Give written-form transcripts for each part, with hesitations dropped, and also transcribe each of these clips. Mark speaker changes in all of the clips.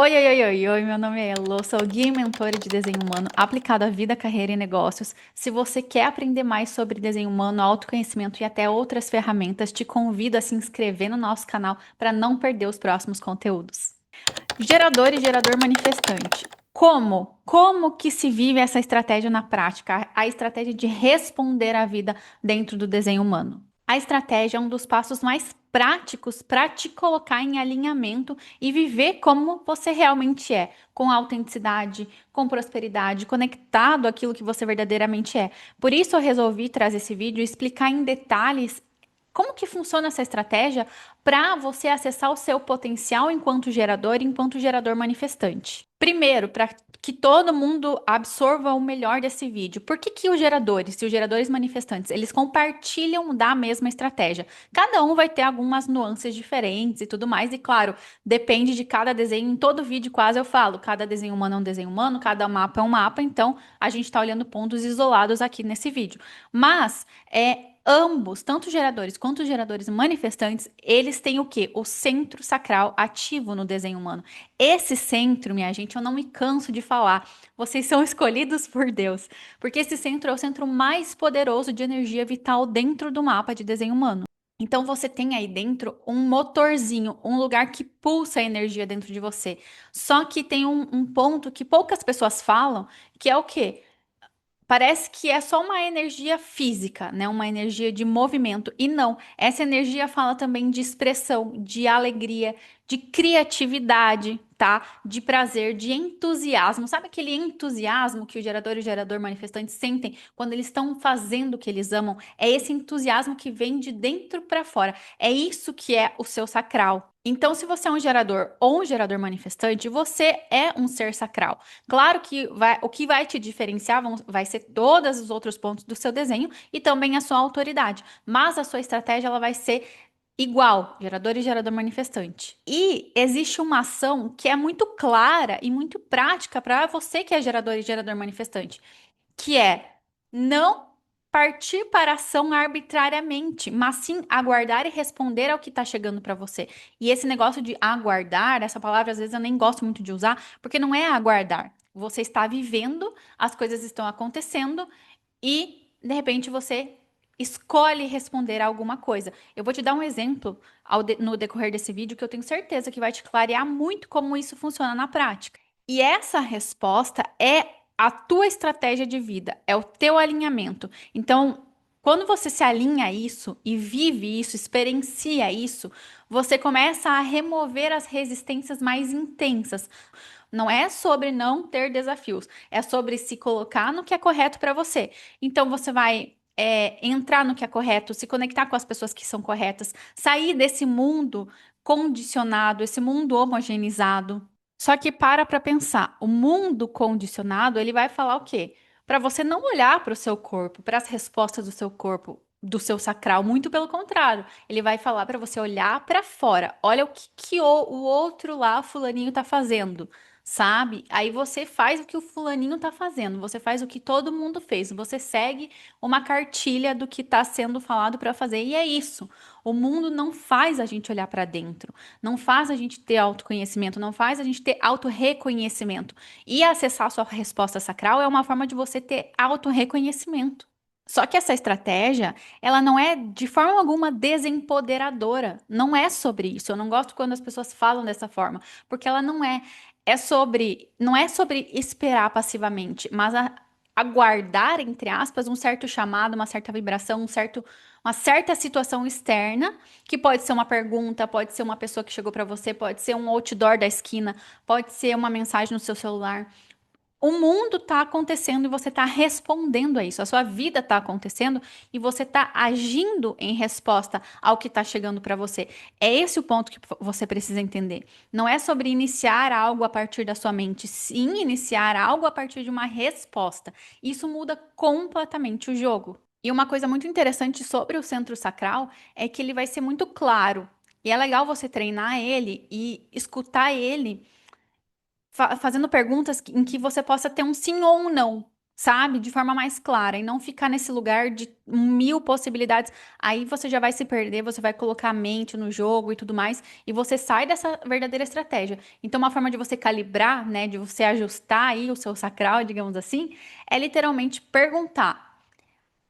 Speaker 1: Oi, oi, oi, oi, oi, meu nome é Elo, sou guia e mentora de desenho humano aplicado à vida, carreira e negócios. Se você quer aprender mais sobre desenho humano, autoconhecimento e até outras ferramentas, te convido a se inscrever no nosso canal para não perder os próximos conteúdos. Gerador e gerador manifestante. Como? Como que se vive essa estratégia na prática? A estratégia de responder à vida dentro do desenho humano. A estratégia é um dos passos mais práticos para te colocar em alinhamento e viver como você realmente é, com autenticidade, com prosperidade, conectado àquilo que você verdadeiramente é. Por isso eu resolvi trazer esse vídeo e explicar em detalhes como que funciona essa estratégia para você acessar o seu potencial enquanto gerador manifestante? Primeiro, para que todo mundo absorva o melhor desse vídeo. Por que que os geradores e os geradores manifestantes, eles compartilham da mesma estratégia? Cada um vai ter algumas nuances diferentes e tudo mais, e claro, depende de cada desenho. Em todo vídeo quase eu falo, cada desenho humano é um desenho humano, cada mapa é um mapa, então a gente está olhando pontos isolados aqui nesse vídeo. Mas ambos, tanto os geradores quanto os geradores manifestantes, eles têm o quê? O centro sacral ativo no desenho humano. Esse centro, minha gente, eu não me canso de falar. Vocês são escolhidos por Deus, porque esse centro é o centro mais poderoso de energia vital dentro do mapa de desenho humano. Então você tem aí dentro um motorzinho, um lugar que pulsa a energia dentro de você. Só que tem um ponto que poucas pessoas falam, que é o quê? Parece que é só uma energia física, né? Uma energia de movimento. E não, essa energia fala também de expressão, de alegria, de criatividade, tá? De prazer, de entusiasmo. Sabe aquele entusiasmo que o gerador e o gerador manifestante sentem quando eles estão fazendo o que eles amam? É esse entusiasmo que vem de dentro para fora. É isso que é o seu sacral. Então, se você é um gerador ou um gerador manifestante, você é um ser sacral. Claro que o que vai te diferenciar vai ser todos os outros pontos do seu desenho e também a sua autoridade. Mas a sua estratégia ela vai ser igual, gerador e gerador manifestante. E existe uma ação que é muito clara e muito prática para você que é gerador e gerador manifestante, que é não partir para a ação arbitrariamente, mas sim aguardar e responder ao que está chegando para você. E esse negócio de aguardar, essa palavra às vezes eu nem gosto muito de usar, porque não é aguardar. Você está vivendo, as coisas estão acontecendo e de repente você escolhe responder a alguma coisa. Eu vou te dar um exemplo no decorrer desse vídeo que eu tenho certeza que vai te clarear muito como isso funciona na prática. E essa resposta é a tua estratégia de vida, é o teu alinhamento. Então, quando você se alinha a isso e vive isso, experiencia isso, você começa a remover as resistências mais intensas. Não é sobre não ter desafios, é sobre se colocar no que é correto para você. Então, você vai entrar no que é correto, se conectar com as pessoas que são corretas, sair desse mundo condicionado, esse mundo homogeneizado. Só que para pensar, o mundo condicionado, ele vai falar o quê? Para você não olhar para o seu corpo, para as respostas do seu corpo, do seu sacral, muito pelo contrário, ele vai falar para você olhar para fora. Olha o outro lá, fulaninho tá fazendo, sabe? Aí você faz o que o fulaninho tá fazendo, você faz o que todo mundo fez, você segue uma cartilha do que tá sendo falado para fazer e é isso. O mundo não faz a gente olhar para dentro. Não faz a gente ter autoconhecimento, não faz a gente ter autorreconhecimento. E acessar a sua resposta sacral é uma forma de você ter autorreconhecimento. Só que essa estratégia, ela não é de forma alguma desempoderadora. Não é sobre isso. Eu não gosto quando as pessoas falam dessa forma, porque ela não é. Não é sobre esperar passivamente, mas aguardar, entre aspas, um certo chamado, uma certa vibração, uma certa situação externa, que pode ser uma pergunta, pode ser uma pessoa que chegou para você, pode ser um outdoor da esquina, pode ser uma mensagem no seu celular. O mundo está acontecendo e você está respondendo a isso. A sua vida está acontecendo e você está agindo em resposta ao que está chegando para você. É esse o ponto que você precisa entender. Não é sobre iniciar algo a partir da sua mente, sim iniciar algo a partir de uma resposta. Isso muda completamente o jogo. E uma coisa muito interessante sobre o centro sacral é que ele vai ser muito claro. E é legal você treinar ele e escutar ele fazendo perguntas em que você possa ter um sim ou um não, sabe? De forma mais clara e não ficar nesse lugar de mil possibilidades. Aí você já vai se perder, você vai colocar a mente no jogo e tudo mais, e você sai dessa verdadeira estratégia. Então, uma forma de você calibrar, né, de você ajustar aí o seu sacral, digamos assim, é literalmente perguntar.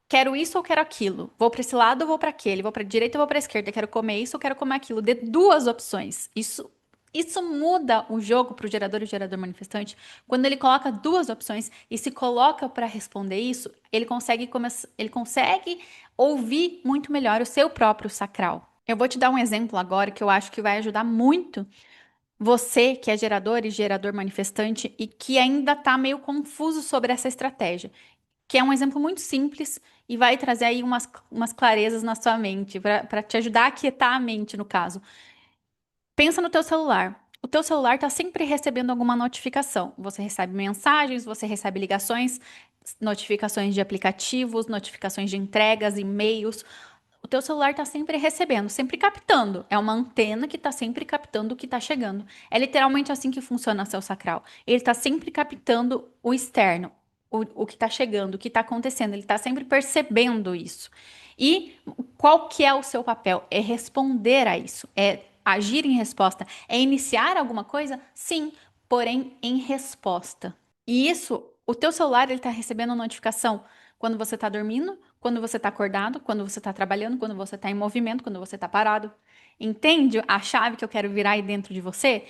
Speaker 1: Quero isso ou quero aquilo? Vou para esse lado ou vou para aquele? Vou para direita ou vou para esquerda? Quero comer isso ou quero comer aquilo? Dê duas opções. Isso muda o jogo para o gerador e o gerador manifestante. Quando ele coloca duas opções e se coloca para responder isso, ele consegue ouvir muito melhor o seu próprio sacral. Eu vou te dar um exemplo agora que eu acho que vai ajudar muito você que é gerador e gerador manifestante e que ainda está meio confuso sobre essa estratégia, que é um exemplo muito simples e vai trazer aí umas clarezas na sua mente, para te ajudar a quietar a mente, no caso. Pensa no teu celular. O teu celular está sempre recebendo alguma notificação. Você recebe mensagens, você recebe ligações, notificações de aplicativos, notificações de entregas, e-mails. O teu celular está sempre recebendo, sempre captando. É uma antena que está sempre captando o que está chegando. É literalmente assim que funciona seu sacral. Ele está sempre captando o externo, o que está chegando, o que está acontecendo. Ele está sempre percebendo isso. E qual que é o seu papel? É responder a isso. É agir em resposta. É iniciar alguma coisa? Sim, porém em resposta. E isso, o teu celular ele está recebendo notificação quando você está dormindo, quando você está acordado, quando você está trabalhando, quando você está em movimento, quando você está parado. Entende a chave que eu quero virar aí dentro de você?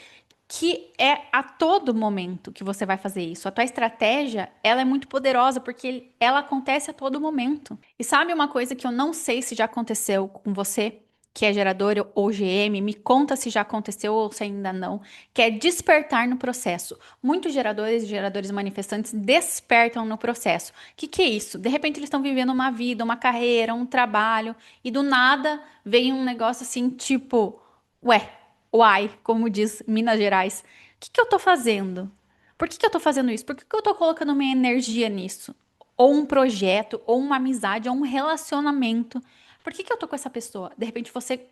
Speaker 1: Que é a todo momento que você vai fazer isso. A tua estratégia, ela é muito poderosa porque ela acontece a todo momento. E sabe uma coisa que eu não sei se já aconteceu com você, que é gerador ou GM, me conta se já aconteceu ou se ainda não, que é despertar no processo. Muitos geradores e geradores manifestantes despertam no processo. O que é isso? De repente eles estão vivendo uma vida, uma carreira, um trabalho, e do nada vem um negócio assim, tipo, ué, uai, como diz Minas Gerais, o que eu tô fazendo? Por que eu tô fazendo isso? Por que eu tô colocando minha energia nisso? Ou um projeto, ou uma amizade, ou um relacionamento. Por que eu tô com essa pessoa? De repente você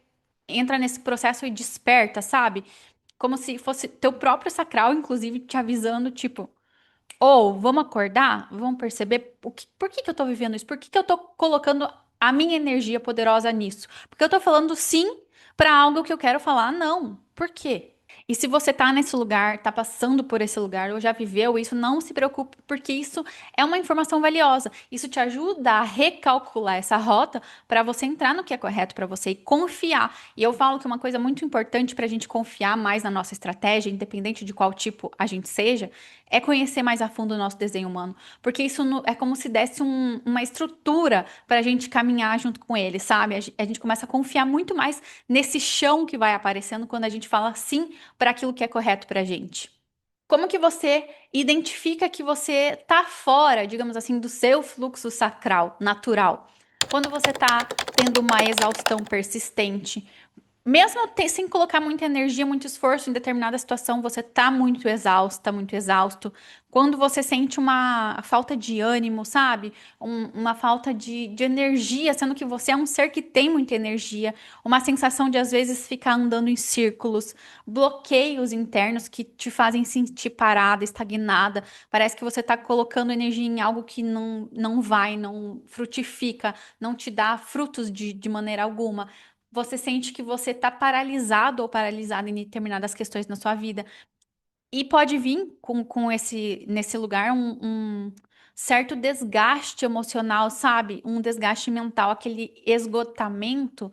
Speaker 1: entra nesse processo e desperta, sabe? Como se fosse teu próprio sacral, inclusive, te avisando, tipo, ou vamos acordar, vamos perceber por que eu tô vivendo isso? Por que eu tô colocando a minha energia poderosa nisso? Porque eu tô falando sim para algo que eu quero falar não. Por quê? E se você tá nesse lugar, tá passando por esse lugar, ou já viveu isso, não se preocupe, porque isso é uma informação valiosa. Isso te ajuda a recalcular essa rota para você entrar no que é correto para você e confiar. E eu falo que uma coisa muito importante para a gente confiar mais na nossa estratégia, independente de qual tipo a gente seja, é conhecer mais a fundo o nosso desenho humano. Porque isso é como se desse uma estrutura para a gente caminhar junto com ele, sabe? A gente começa a confiar muito mais nesse chão que vai aparecendo quando a gente fala sim para aquilo que é correto para a gente. Como que você identifica que você tá fora, digamos assim, do seu fluxo sacral natural? Quando você tá tendo uma exaustão persistente, mesmo sem colocar muita energia, muito esforço em determinada situação, você tá muito exausta, muito exausto. Quando você sente uma falta de ânimo, sabe? Uma falta de energia, sendo que você é um ser que tem muita energia. Uma sensação de, às vezes, ficar andando em círculos. Bloqueios internos que te fazem sentir parada, estagnada. Parece que você tá colocando energia em algo que não vai, não frutifica, não te dá frutos de maneira alguma. Você sente que você está paralisado ou paralisada em determinadas questões na sua vida. E pode vir com nesse lugar um certo desgaste emocional, sabe? Um desgaste mental, aquele esgotamento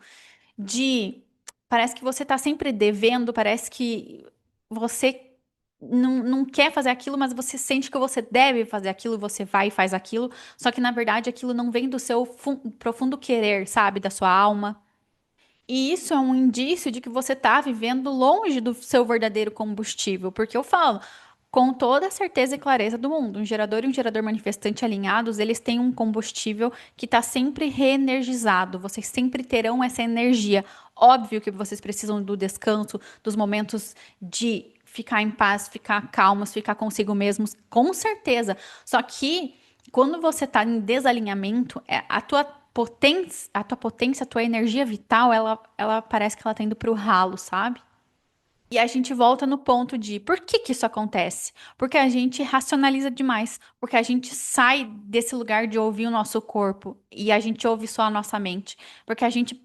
Speaker 1: de. Parece que você está sempre devendo, parece que você não quer fazer aquilo, mas você sente que você deve fazer aquilo, você vai e faz aquilo, só que na verdade aquilo não vem do seu profundo querer, sabe? Da sua alma. E isso é um indício de que você está vivendo longe do seu verdadeiro combustível, porque eu falo, com toda a certeza e clareza do mundo, um gerador e um gerador manifestante alinhados, eles têm um combustível que está sempre reenergizado, vocês sempre terão essa energia. Óbvio que vocês precisam do descanso, dos momentos de ficar em paz, ficar calmos, ficar consigo mesmos, com certeza. Só que quando você está em desalinhamento, a tua potência, a tua energia vital, ela parece que ela tá indo pro ralo, sabe? E a gente volta no ponto de por que que isso acontece? Porque a gente racionaliza demais, porque a gente sai desse lugar de ouvir o nosso corpo e a gente ouve só a nossa mente, porque a gente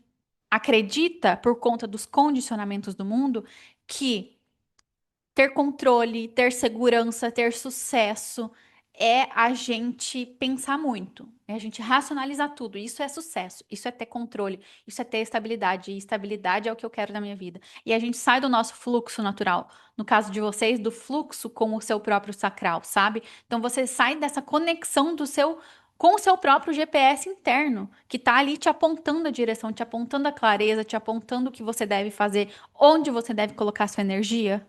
Speaker 1: acredita, por conta dos condicionamentos do mundo, que ter controle, ter segurança, ter sucesso é a gente pensar muito, é a gente racionalizar tudo. Isso é sucesso, isso é ter controle, isso é ter estabilidade. E estabilidade é o que eu quero na minha vida. E a gente sai do nosso fluxo natural. No caso de vocês, do fluxo com o seu próprio sacral, sabe? Então você sai dessa conexão do seu com o seu próprio GPS interno, que tá ali te apontando a direção, te apontando a clareza, te apontando o que você deve fazer, onde você deve colocar sua energia.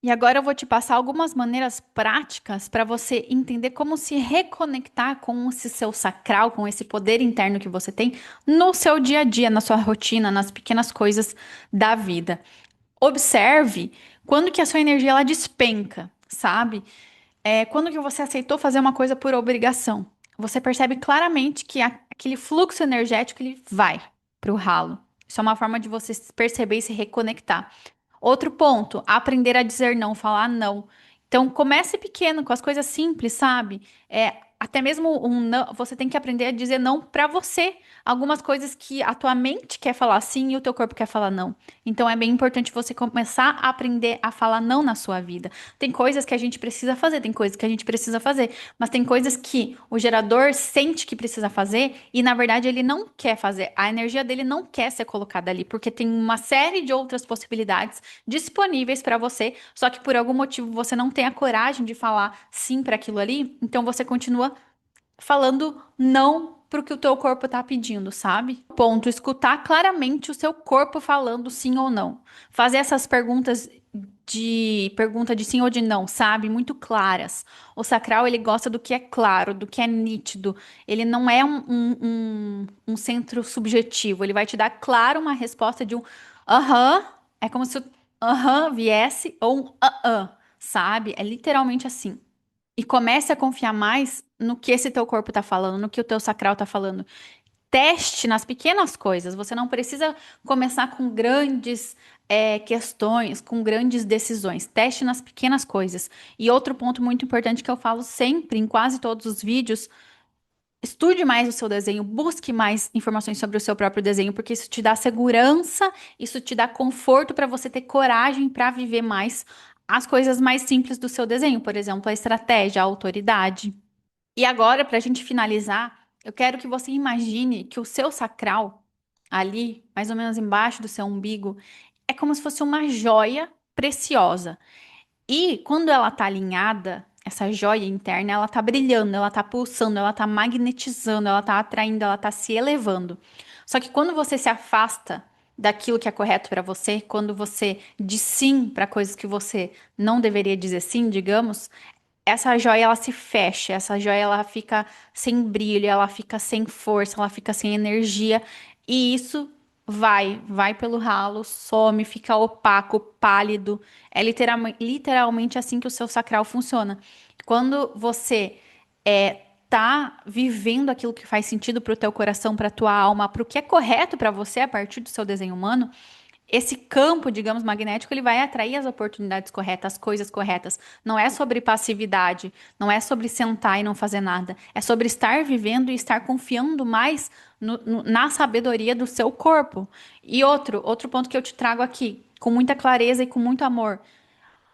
Speaker 1: E agora eu vou te passar algumas maneiras práticas para você entender como se reconectar com esse seu sacral, com esse poder interno que você tem no seu dia a dia, na sua rotina, nas pequenas coisas da vida. Observe quando que a sua energia ela despenca, sabe? Quando que você aceitou fazer uma coisa por obrigação. Você percebe claramente que aquele fluxo energético ele vai para o ralo. Isso é uma forma de você perceber e se reconectar. Outro ponto, aprender a dizer não, falar não. Então, comece pequeno, com as coisas simples, sabe? Até mesmo um não, você tem que aprender a dizer não pra você. Algumas coisas que a tua mente quer falar sim e o teu corpo quer falar não. Então, é bem importante você começar a aprender a falar não na sua vida. Tem coisas que a gente precisa fazer, tem coisas que a gente precisa fazer, mas tem coisas que o gerador sente que precisa fazer e, na verdade, ele não quer fazer. A energia dele não quer ser colocada ali, porque tem uma série de outras possibilidades disponíveis para você, só que por algum motivo você não tem a coragem de falar sim para aquilo ali, então você continua falando não pro que o teu corpo tá pedindo, sabe? Ponto, escutar claramente o seu corpo falando sim ou não. Fazer essas pergunta de sim ou de não, sabe? Muito claras. O sacral, ele gosta do que é claro, do que é nítido. Ele não é um centro subjetivo. Ele vai te dar, claro, uma resposta de um aham. É como se o aham viesse ou um sabe? É literalmente assim. E comece a confiar mais no que esse teu corpo tá falando, no que o teu sacral tá falando. Teste nas pequenas coisas. Você não precisa começar com grandes questões, com grandes decisões. Teste nas pequenas coisas. E outro ponto muito importante que eu falo sempre, em quase todos os vídeos, estude mais o seu desenho, busque mais informações sobre o seu próprio desenho, porque isso te dá segurança, isso te dá conforto para você ter coragem para viver mais as coisas mais simples do seu desenho, por exemplo, a estratégia, a autoridade. E agora, para a gente finalizar, eu quero que você imagine que o seu sacral, ali, mais ou menos embaixo do seu umbigo, é como se fosse uma joia preciosa. E quando ela tá alinhada, essa joia interna, ela tá brilhando, ela tá pulsando, ela tá magnetizando, ela tá atraindo, ela tá se elevando. Só que quando você se afasta daquilo que é correto para você, quando você diz sim para coisas que você não deveria dizer sim, digamos, essa joia ela se fecha, essa joia ela fica sem brilho, ela fica sem força, ela fica sem energia e isso vai pelo ralo, some, fica opaco, pálido. É literalmente assim que o seu sacral funciona. Quando você tá vivendo aquilo que faz sentido para o teu coração, para tua alma, para o que é correto para você a partir do seu desenho humano, esse campo, digamos, magnético, ele vai atrair as oportunidades corretas, as coisas corretas. Não é sobre passividade, não é sobre sentar e não fazer nada. É sobre estar vivendo e estar confiando mais na sabedoria do seu corpo. E outro ponto que eu te trago aqui, com muita clareza e com muito amor.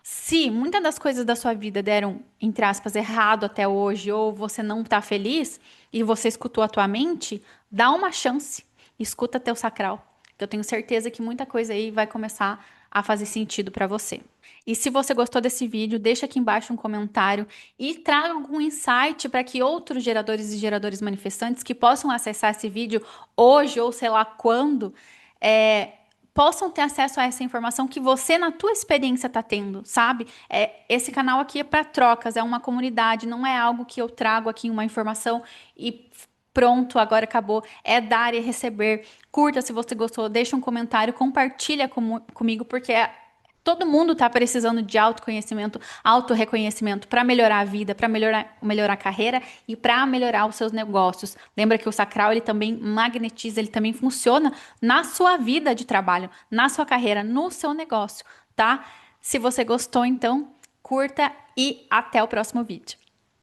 Speaker 1: Se muitas das coisas da sua vida deram, entre aspas, errado até hoje, ou você não tá feliz e você escutou a tua mente, dá uma chance. Escuta teu sacral, que eu tenho certeza que muita coisa aí vai começar a fazer sentido para você. E se você gostou desse vídeo, deixa aqui embaixo um comentário e traga algum insight para que outros geradores e geradores manifestantes que possam acessar esse vídeo hoje ou sei lá quando, é, possam ter acesso a essa informação que você, na tua experiência, está tendo, sabe? Esse canal aqui é para trocas, é uma comunidade, não é algo que eu trago aqui uma informação e pronto, agora acabou. É dar e receber. Curta se você gostou, deixa um comentário, compartilha comigo, porque todo mundo está precisando de autoconhecimento, autorreconhecimento para melhorar a vida, para melhorar a carreira e para melhorar os seus negócios. Lembra que o sacral ele também magnetiza, ele também funciona na sua vida de trabalho, na sua carreira, no seu negócio. tá? Se você gostou, então, curta e até o próximo vídeo.